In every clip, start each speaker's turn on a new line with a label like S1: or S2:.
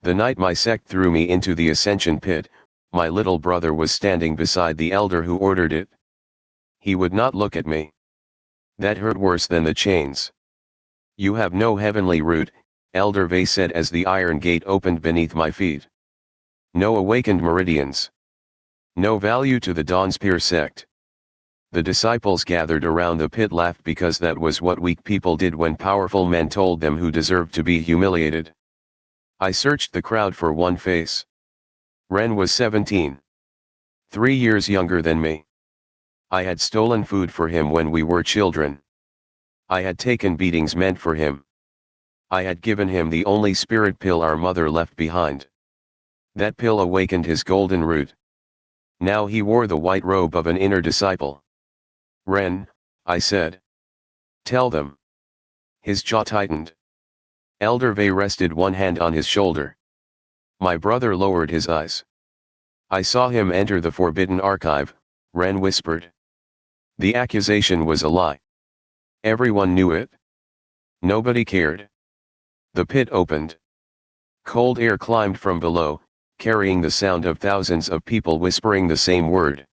S1: The night my sect threw me into the Ascension Pit, my little brother was standing beside the elder who ordered it. He would not look at me. That hurt worse than the chains. You have no heavenly root, Elder Vay said as the iron gate opened beneath my feet. No awakened meridians. No value to the Donspir sect. The disciples gathered around the pit laughed because that was what weak people did when powerful men told them who deserved to be humiliated. I searched the crowd for one face. Ren was 17. 3 years younger than me. I had stolen food for him when we were children. I had taken beatings meant for him. I had given him the only spirit pill our mother left behind. That pill awakened his golden root. Now he wore the white robe of an inner disciple. Ren, I said. Tell them. His jaw tightened. Elder Vay rested one hand on his shoulder. My brother lowered his eyes. I saw him enter the forbidden archive, Ren whispered. The accusation was a lie. Everyone knew it. Nobody cared. The pit opened. Cold air climbed from below, carrying the sound of thousands of people whispering the same word.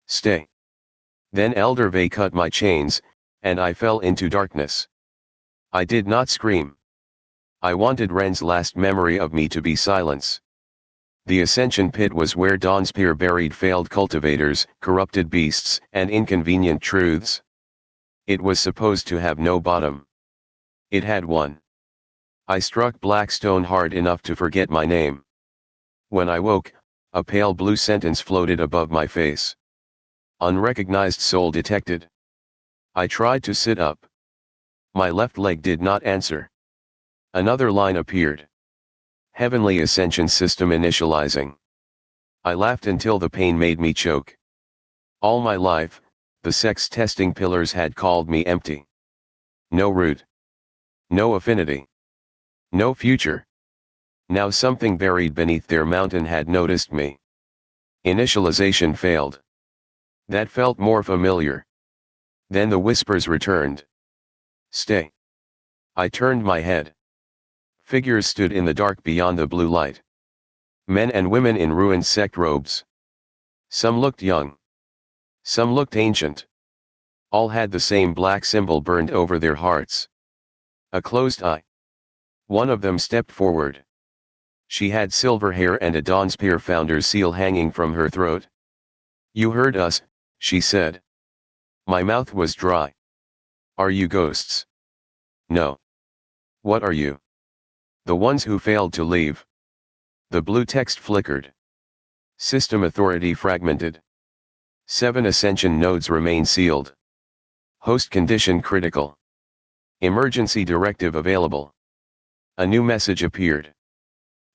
S1: Stay. Then Elder Vay cut my chains, and I fell into darkness. I did not scream. I wanted Ren's last memory of me to be silence. The Ascension Pit was where Donspir buried failed cultivators, corrupted beasts, and inconvenient truths. It was supposed to have no bottom. It had one. I struck black stone hard enough to forget my name. When I woke, a pale blue sentence floated above my face. Unrecognized soul detected. I tried to sit up. My left leg did not answer. Another line appeared. Heavenly Ascension System initializing. I laughed until the pain made me choke. All my life, the sect's testing pillars had called me empty. No root. No affinity. No future. Now something buried beneath their mountain had noticed me. Initialization failed. That felt more familiar. Then the whispers returned. Stay. I turned my head. Figures stood in the dark beyond the blue light. Men and women in ruined sect robes. Some looked young. Some looked ancient. All had the same black symbol burned over their hearts. A closed eye. One of them stepped forward. She had silver hair and a Donspir founder's seal hanging from her throat. You heard us, she said. My mouth was dry. Are you ghosts? No. What are you? The ones who failed to leave. The blue text flickered. System authority fragmented. 7 ascension nodes remain sealed. Host condition critical. Emergency directive available. A new message appeared.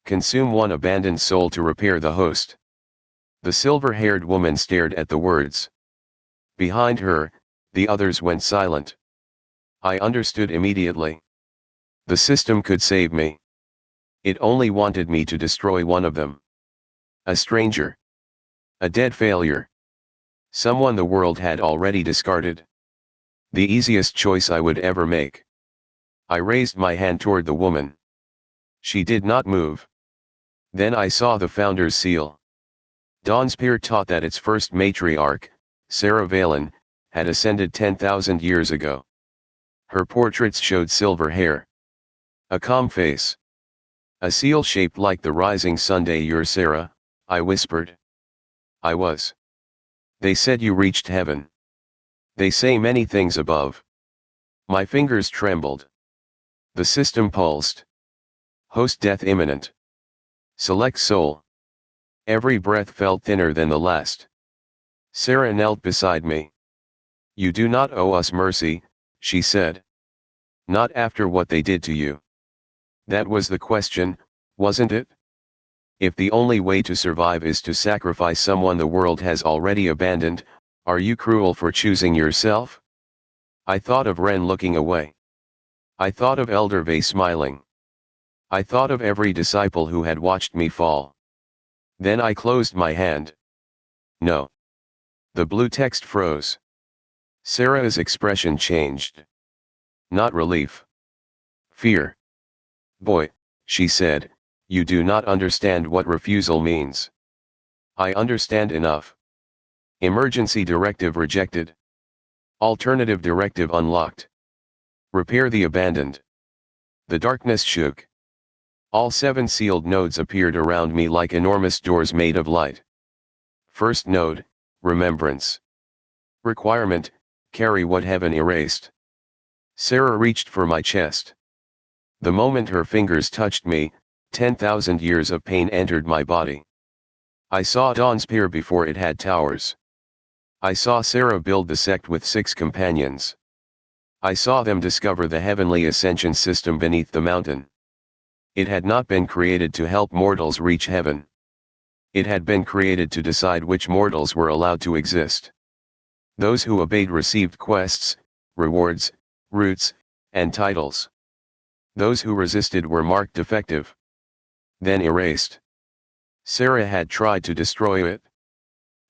S1: Consume 1 abandoned soul to repair the host. The silver-haired woman stared at the words. Behind her, the others went silent. I understood immediately. The system could save me. It only wanted me to destroy one of them. A stranger. A dead failure. Someone the world had already discarded. The easiest choice I would ever make. I raised my hand toward the woman. She did not move. Then I saw the founder's seal. Donspir taught that its first matriarch, Sarah Valen, had ascended 10,000 years ago. Her portraits showed silver hair. A calm face. A seal shaped like the rising sun. You're Sarah, I whispered. I was. They said you reached heaven. They say many things above. My fingers trembled. The system pulsed. Host death imminent. Select soul. Every breath felt thinner than the last. Sarah knelt beside me. You do not owe us mercy, she said. Not after what they did to you. That was the question, wasn't it? If the only way to survive is to sacrifice someone the world has already abandoned, are you cruel for choosing yourself? I thought of Ren looking away. I thought of Elder Vay smiling. I thought of every disciple who had watched me fall. Then I closed my hand. No. The blue text froze. Sarah's expression changed. Not relief. Fear. Boy, she said, you do not understand what refusal means. I understand enough. Emergency directive rejected. Alternative directive unlocked. Repair the abandoned. The darkness shook. All 7 sealed nodes appeared around me like enormous doors made of light. First node, remembrance. Requirement, carry what heaven erased. Sarah reached for my chest. The moment her fingers touched me, 10,000 years of pain entered my body. I saw Dawn's Pier before it had towers. I saw Sarah build the sect with 6 companions. I saw them discover the Heavenly Ascension System beneath the mountain. It had not been created to help mortals reach heaven. It had been created to decide which mortals were allowed to exist. Those who obeyed received quests, rewards, roots, and titles. Those who resisted were marked defective. Then erased. Sarah had tried to destroy it.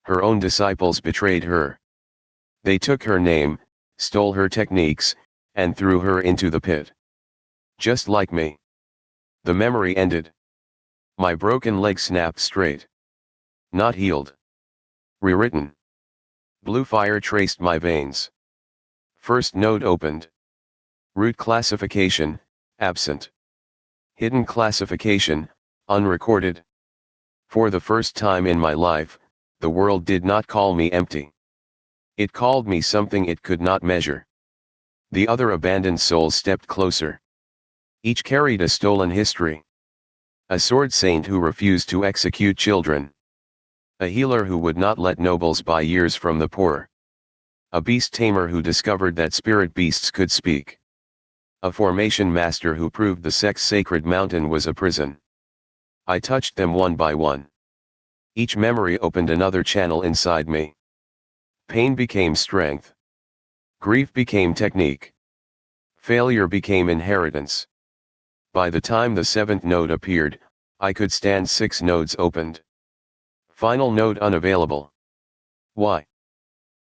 S1: Her own disciples betrayed her. They took her name, stole her techniques, and threw her into the pit. Just like me. The memory ended. My broken leg snapped straight. Not healed. Rewritten. Blue fire traced my veins. First node opened. Root classification, absent. Hidden classification, unrecorded. For the first time in my life, the world did not call me empty. It called me something it could not measure. The other abandoned souls stepped closer. Each carried a stolen history. A sword saint who refused to execute children. A healer who would not let nobles buy years from the poor. A beast tamer who discovered that spirit beasts could speak. A formation master who proved the sect's sacred mountain was a prison. I touched them one by one. Each memory opened another channel inside me. Pain became strength. Grief became technique. Failure became inheritance. By the time the 7th node appeared, I could stand 6 nodes opened. Final node unavailable. Why?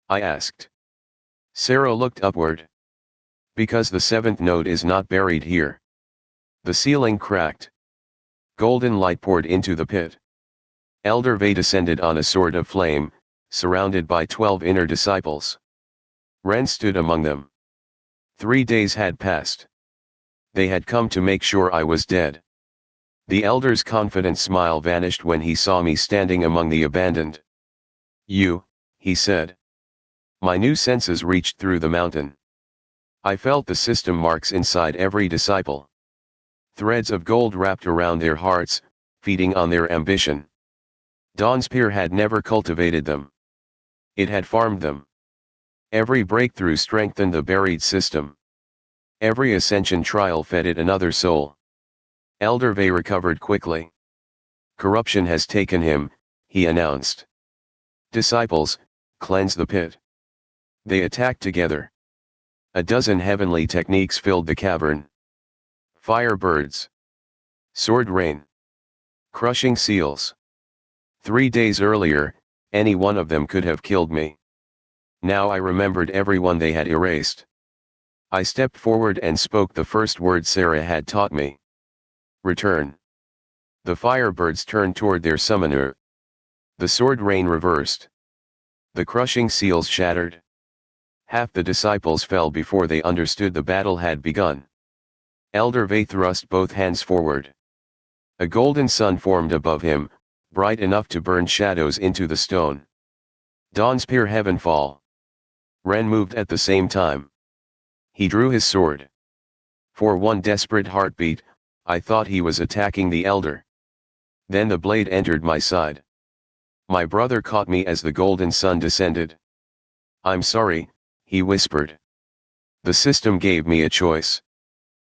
S1: I asked. Sarah looked upward. Because the 7th node is not buried here. The ceiling cracked. Golden light poured into the pit. Elder Vay descended on a sword of flame, surrounded by 12 inner disciples. Ren stood among them. 3 days had passed. They had come to make sure I was dead. The elder's confident smile vanished when he saw me standing among the abandoned. You, he said. My new senses reached through the mountain. I felt the system marks inside every disciple. Threads of gold wrapped around their hearts, feeding on their ambition. Dawn's Pier had never cultivated them. It had farmed them. Every breakthrough strengthened the buried system. Every ascension trial fed it another soul. Elder Vay recovered quickly. Corruption has taken him, he announced. Disciples, cleanse the pit. They attacked together. A dozen heavenly techniques filled the cavern. Firebirds. Sword rain. Crushing seals. 3 days earlier, any one of them could have killed me. Now I remembered everyone they had erased. I stepped forward and spoke the first word Sarah had taught me. Return. The firebirds turned toward their summoner. The sword rain reversed. The crushing seals shattered. Half the disciples fell before they understood the battle had begun. Elder Vay thrust both hands forward. A golden sun formed above him, bright enough to burn shadows into the stone. Dawn's Pier heaven fall. Ren moved at the same time. He drew his sword. For one desperate heartbeat, I thought he was attacking the elder. Then the blade entered my side. My brother caught me as the golden sun descended. I'm sorry, he whispered. The system gave me a choice.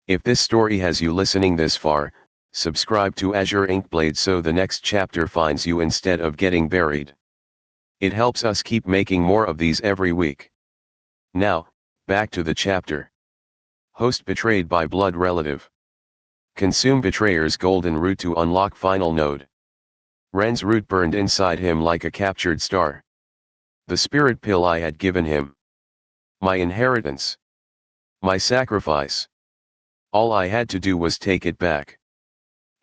S1: If this story has you listening this far, subscribe to Azure Inkblade so the next chapter finds you instead of getting buried. It helps us keep making more of these every week. Now, back to the chapter. Host betrayed by blood relative. Consume betrayer's golden root to unlock final node. Ren's root burned inside him like a captured star. The spirit pill I had given him. My inheritance. My sacrifice. All I had to do was take it back.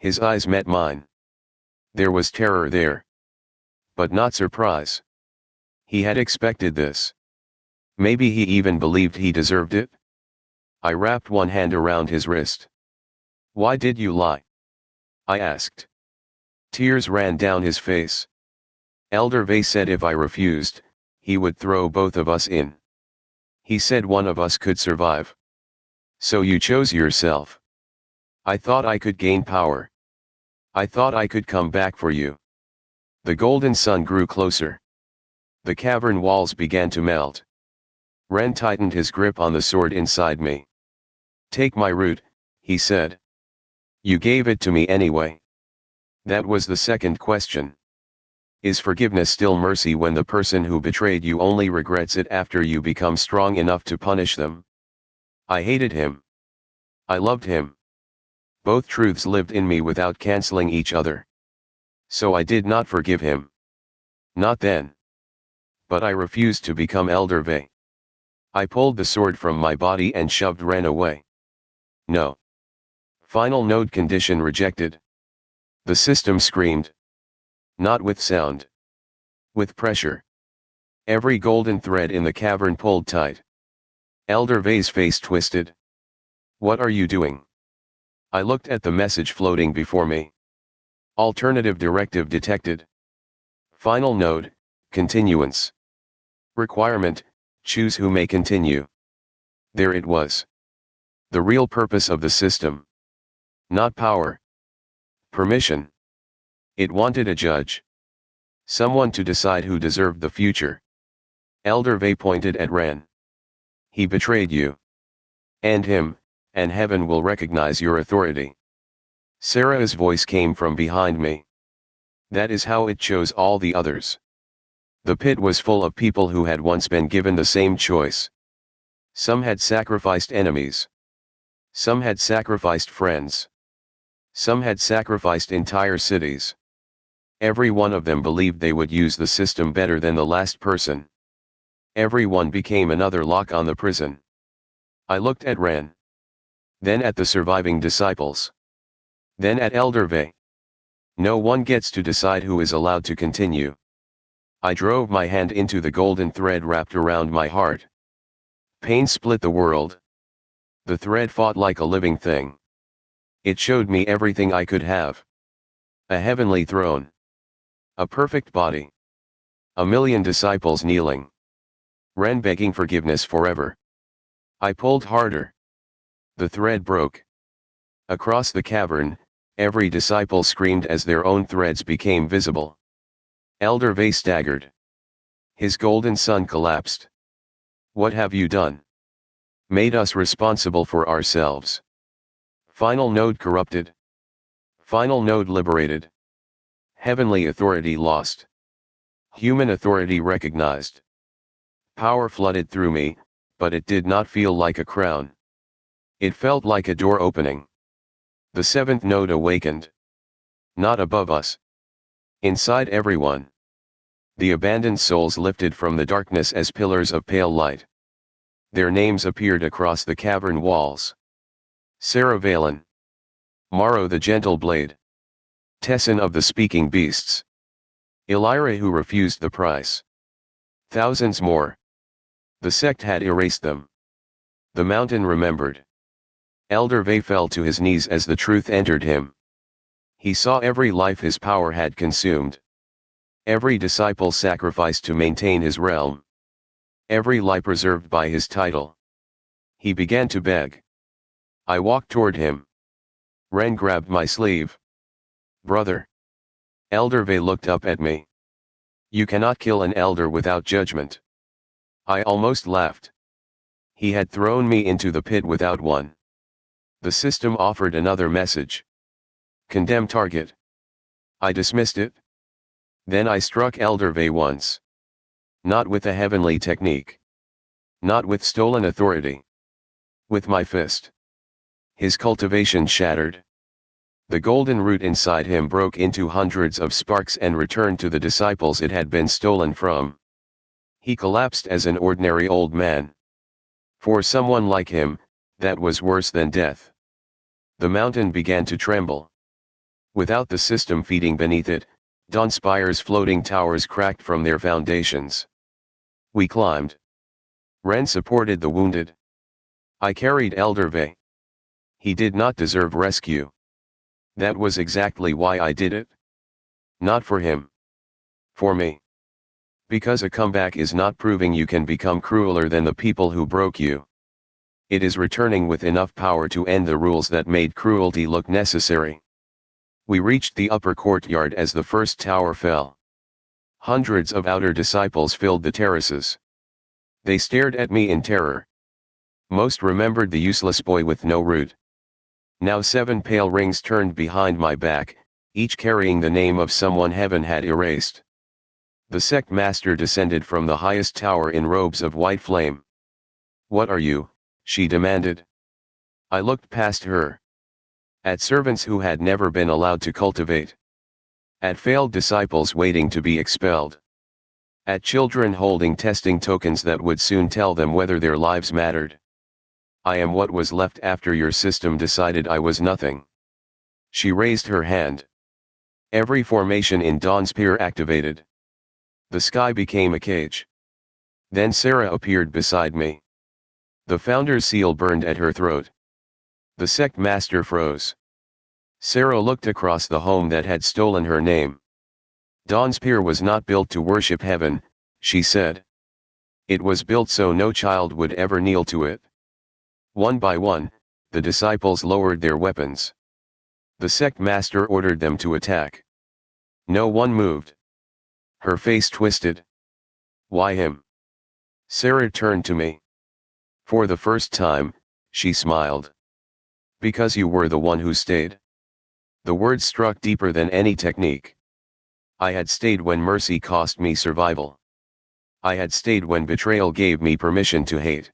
S1: His eyes met mine. There was terror there. But not surprise. He had expected this. Maybe he even believed he deserved it? I wrapped one hand around his wrist. Why did you lie? I asked. Tears ran down his face. Elder Vey said if I refused, he would throw both of us in. He said one of us could survive. So you chose yourself. I thought I could gain power. I thought I could come back for you. The golden sun grew closer. The cavern walls began to melt. Ren tightened his grip on the sword inside me. Take my root, he said. You gave it to me anyway. That was the second question. Is forgiveness still mercy when the person who betrayed you only regrets it after you become strong enough to punish them? I hated him. I loved him. Both truths lived in me without canceling each other. So I did not forgive him. Not then. But I refused to become Elder Vey. I pulled the sword from my body and shoved Ren away. No. Final node condition rejected. The system screamed. Not with sound. With pressure. Every golden thread in the cavern pulled tight. Elder Vey's face twisted. What are you doing? I looked at the message floating before me. Alternative directive detected. Final node, continuance. Requirement, choose who may continue. There it was. The real purpose of the system. Not power. Permission. It wanted a judge. Someone to decide who deserved the future. Elder Vey pointed at Ren. He betrayed you. And him, and heaven will recognize your authority. Sarah's voice came from behind me. That is how it chose all the others. The pit was full of people who had once been given the same choice. Some had sacrificed enemies. Some had sacrificed friends. Some had sacrificed entire cities. Every one of them believed they would use the system better than the last person. Everyone became another lock on the prison. I looked at Ren. Then at the surviving disciples. Then at Elder Vey. No one gets to decide who is allowed to continue. I drove my hand into the golden thread wrapped around my heart. Pain split the world. The thread fought like a living thing. It showed me everything I could have. A heavenly throne. A perfect body. A million disciples kneeling. Ren begging forgiveness forever. I pulled harder. The thread broke. Across the cavern, every disciple screamed as their own threads became visible. Elder Vey staggered. His golden sun collapsed. What have you done? Made us responsible for ourselves. Final node corrupted. Final node liberated. Heavenly authority lost. Human authority recognized. Power flooded through me, but it did not feel like a crown. It felt like a door opening. The seventh node awakened. Not above us. Inside everyone. The abandoned souls lifted from the darkness as pillars of pale light. Their names appeared across the cavern walls. Sarah Valen. Morrow the gentle blade. Tessin of the speaking beasts. Illyra who refused the price. Thousands more. The sect had erased them. The mountain remembered. Elder Vey fell to his knees as the truth entered him. He saw every life his power had consumed. Every disciple sacrificed to maintain his realm. Every life preserved by his title. He began to beg. I walked toward him. Ren grabbed my sleeve. Brother. Elder Vey looked up at me. You cannot kill an elder without judgment. I almost laughed. He had thrown me into the pit without one. The system offered another message. Condemn target. I dismissed it. Then I struck Elder Vey once. Not with a heavenly technique. Not with stolen authority. With my fist. His cultivation shattered. The golden root inside him broke into hundreds of sparks and returned to the disciples it had been stolen from. He collapsed as an ordinary old man. For someone like him, that was worse than death. The mountain began to tremble. Without the system feeding beneath it, Dawnspire's floating towers cracked from their foundations. We climbed. Ren supported the wounded. I carried Elder Vey. He did not deserve rescue. That was exactly why I did it. Not for him. For me. Because a comeback is not proving you can become crueler than the people who broke you. It is returning with enough power to end the rules that made cruelty look necessary. We reached the upper courtyard as the first tower fell. Hundreds of outer disciples filled the terraces. They stared at me in terror. Most remembered the useless boy with no root. Now 7 pale rings turned behind my back, each carrying the name of someone heaven had erased. The sect master descended from the highest tower in robes of white flame. "What are you?" she demanded. I looked past her. At servants who had never been allowed to cultivate. At failed disciples waiting to be expelled. At children holding testing tokens that would soon tell them whether their lives mattered. I am what was left after your system decided I was nothing. She raised her hand. Every formation in Dawn's Pier activated. The sky became a cage. Then Sarah appeared beside me. The founder's seal burned at her throat. The sect master froze. Sarah looked across the home that had stolen her name. Dawn's Pier was not built to worship heaven, she said. It was built so no child would ever kneel to it. One by one, the disciples lowered their weapons. The sect master ordered them to attack. No one moved. Her face twisted. Why him? Sarah turned to me. For the first time, she smiled. Because you were the one who stayed. The words struck deeper than any technique. I had stayed when mercy cost me survival. I had stayed when betrayal gave me permission to hate.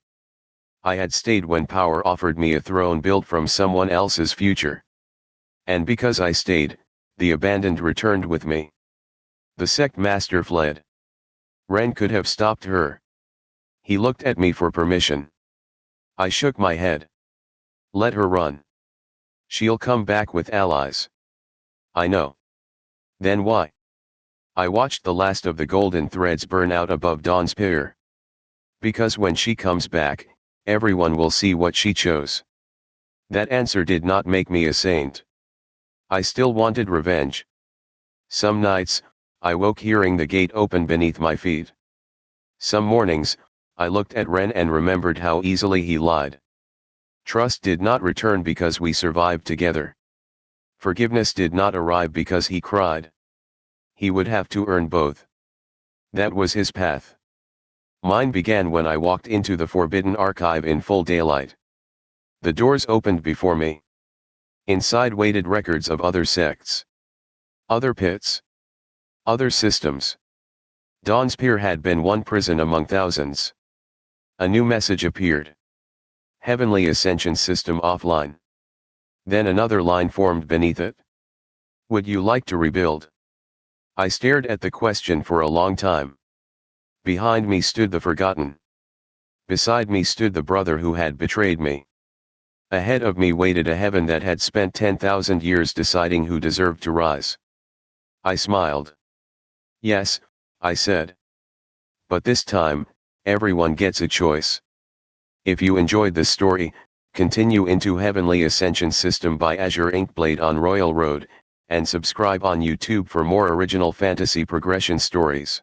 S1: I had stayed when power offered me a throne built from someone else's future. And because I stayed, the abandoned returned with me. The sect master fled. Ren could have stopped her. He looked at me for permission. I shook my head. Let her run. She'll come back with allies. I know. Then why? I watched the last of the golden threads burn out above Dawn's Pier. Because when she comes back, everyone will see what she chose. That answer did not make me a saint. I still wanted revenge. Some nights, I woke hearing the gate open beneath my feet. Some mornings, I looked at Ren and remembered how easily he lied. Trust did not return because we survived together. Forgiveness did not arrive because he cried. He would have to earn both. That was his path. Mine began when I walked into the Forbidden Archive in full daylight. The doors opened before me. Inside waited records of other sects. Other pits. Other systems. Dawn's Pier had been one prison among thousands. A new message appeared. Heavenly Ascension System offline. Then another line formed beneath it. Would you like to rebuild? I stared at the question for a long time. Behind me stood the forgotten. Beside me stood the brother who had betrayed me. Ahead of me waited a heaven that had spent 10,000 years deciding who deserved to rise. I smiled. Yes, I said. But this time, everyone gets a choice. If you enjoyed this story, continue into Heavenly Ascension System by Azure Inkblade on Royal Road, and subscribe on YouTube for more original fantasy progression stories.